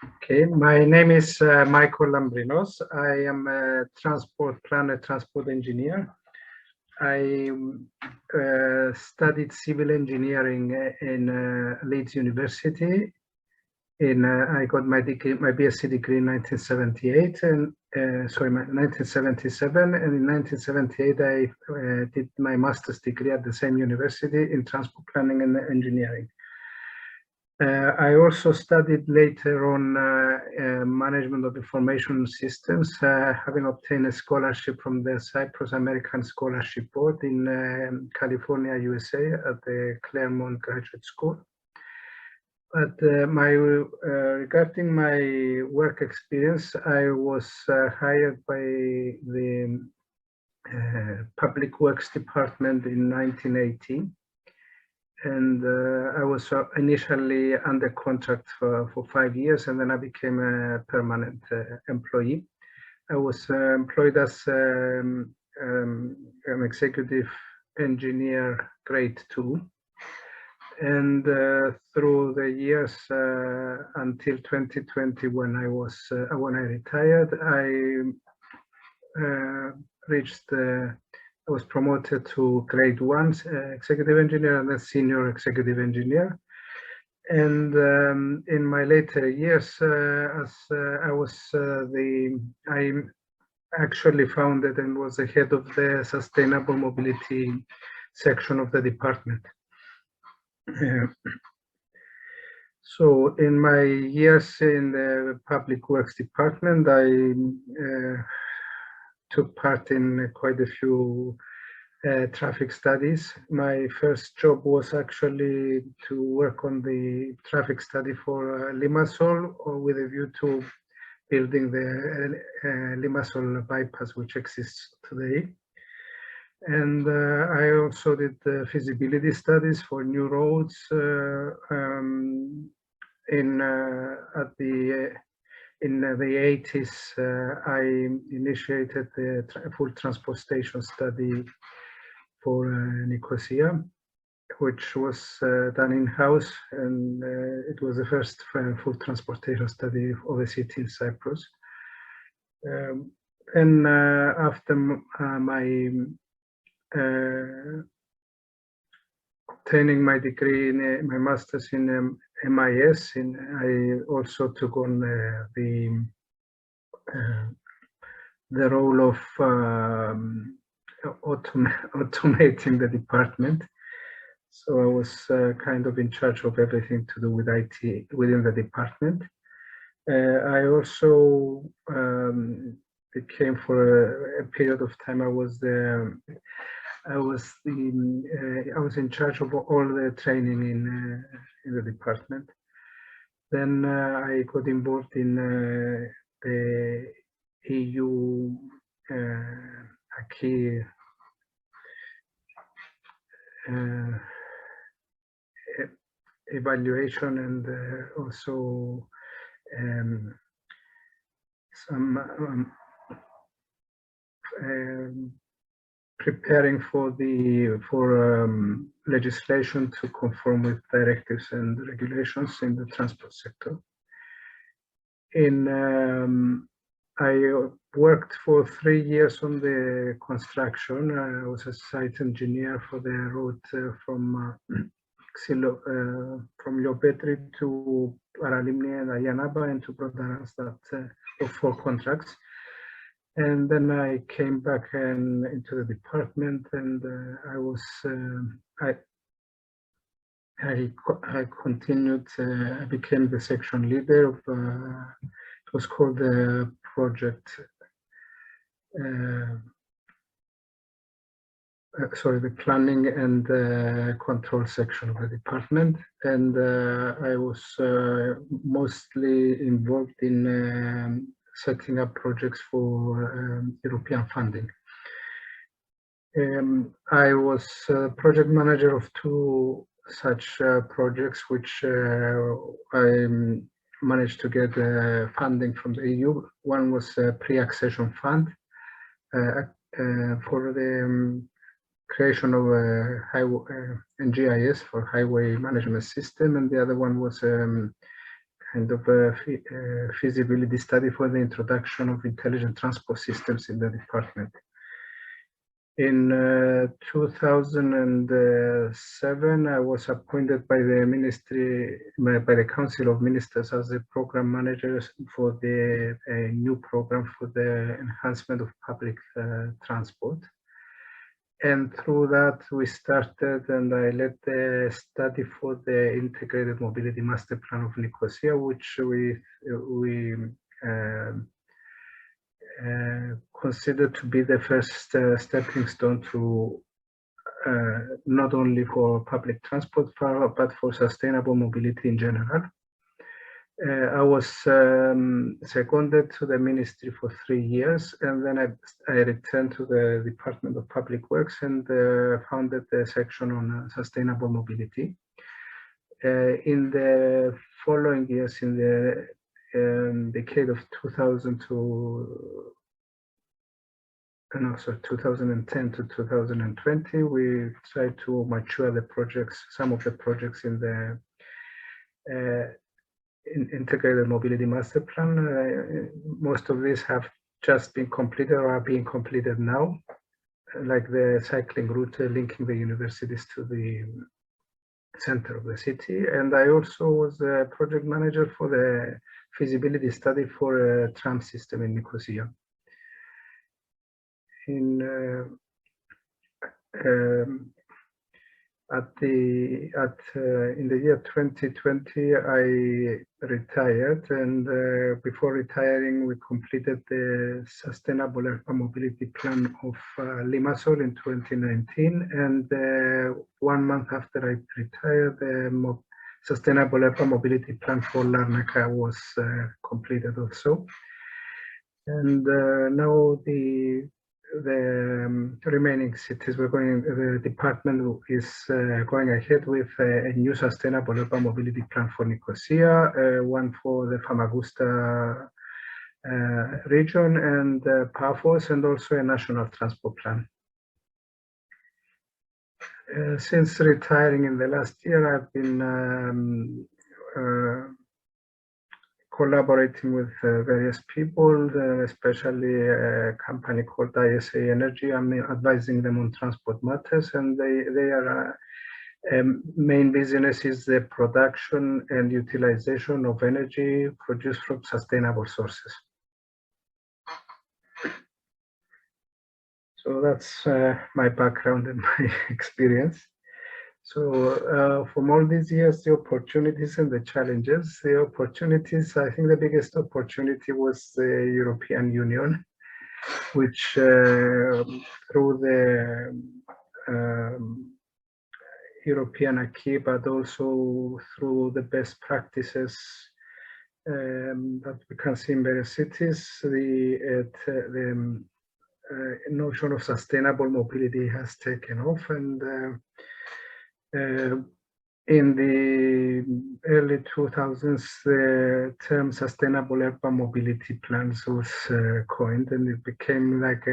Okay, my name is Michael Lambrinos. I am a transport planner, transport engineer. I studied civil engineering in Leeds University. I got my degree, my BSc degree in 1978, and 1977, and in 1978 I did my master's degree at the same university in transport planning and engineering. I also studied later on management of information systems, having obtained a scholarship from the Cyprus American Scholarship Board in California, USA, at the Claremont Graduate School. But regarding my work experience, I was hired by the Public Works Department in 1980. And I was initially under contract for 5 years, and then I became a permanent employee. I was employed as an executive engineer grade 2. And through the years until 2020, when I retired, I was promoted to grade 1 executive engineer and then senior executive engineer. And in my later years, I actually founded and was the head of the sustainable mobility section of the department. So in my years in the Public Works Department, I took part in quite a few traffic studies. My first job was actually to work on the traffic study for Limassol, with a view to building the Limassol bypass, which exists today. And I also did feasibility studies for new roads in the 80s. I initiated the full transport station study for Nicosia, which was done in-house, and it was the first full transportation study of a city in Cyprus. And after my obtaining my degree in my master's in MIS, I also took on the role of automating the department. So I was kind of in charge of everything to do with IT within the department. I also became, for a period of time, I was in charge of all the training in the department. Then I got involved in the EU acquis evaluation, and also some preparing for legislation to conform with directives and regulations in the transport sector. I worked for 3 years on the construction. I was a site engineer for the road from Liopetri to Paralimni and Ayanaba and to Prodaras, that of 4 contracts. And then I came back into the department, and I continued. I became the section leader of. It was called the project. The planning and control section of the department, and I was mostly involved in setting up projects for European funding. I was project manager of 2 such projects, which I managed to get funding from the EU. One was a pre-accession fund for the creation of a GIS for highway management system, and the other one was kind of a feasibility study for the introduction of intelligent transport systems in the department. In 2007, I was appointed by the ministry, by the Council of Ministers, as the program manager for the new program for the enhancement of public transport. And through that, we started, and I led the study for the Integrated Mobility Master Plan of Nicosia, which we considered to be the first stepping stone to not only for public transport, but for sustainable mobility in general. I was seconded to the ministry for 3 years, and then I returned to the Department of Public Works and founded the section on sustainable mobility. In the following years, in the decade of 2010 to 2020, we tried to mature the projects, some of the projects in the Integrated Mobility Master Plan. Most of these have just been completed or are being completed now, like the cycling route linking the universities to the center of the city. And I also was a project manager for the feasibility study for a tram system in Nicosia. In the year 2020, I retired, and before retiring, we completed the Sustainable Urban Mobility Plan of Limassol in 2019, and 1 month after I retired, the Sustainable Urban Mobility Plan for Larnaca was completed also. And now the remaining cities, the department is going ahead with a new sustainable urban mobility plan for Nicosia, one for the Famagusta region and Paphos, and also a national transport plan. Since retiring in the last year, I've been collaborating with various people, especially a company called ISA Energy. I'm advising them on transport matters, and their main business is the production and utilization of energy produced from sustainable sources. So that's my background and my experience. So from all these years, the opportunities and the challenges. The opportunities, I think the biggest opportunity was the European Union, which through the European acquis, but also through the best practices that we can see in various cities, the notion of sustainable mobility has taken off, and in the early 2000s, the term sustainable urban mobility plans was coined, and it became like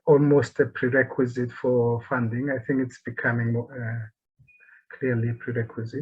almost a prerequisite for funding. I think it's becoming clearly a prerequisite.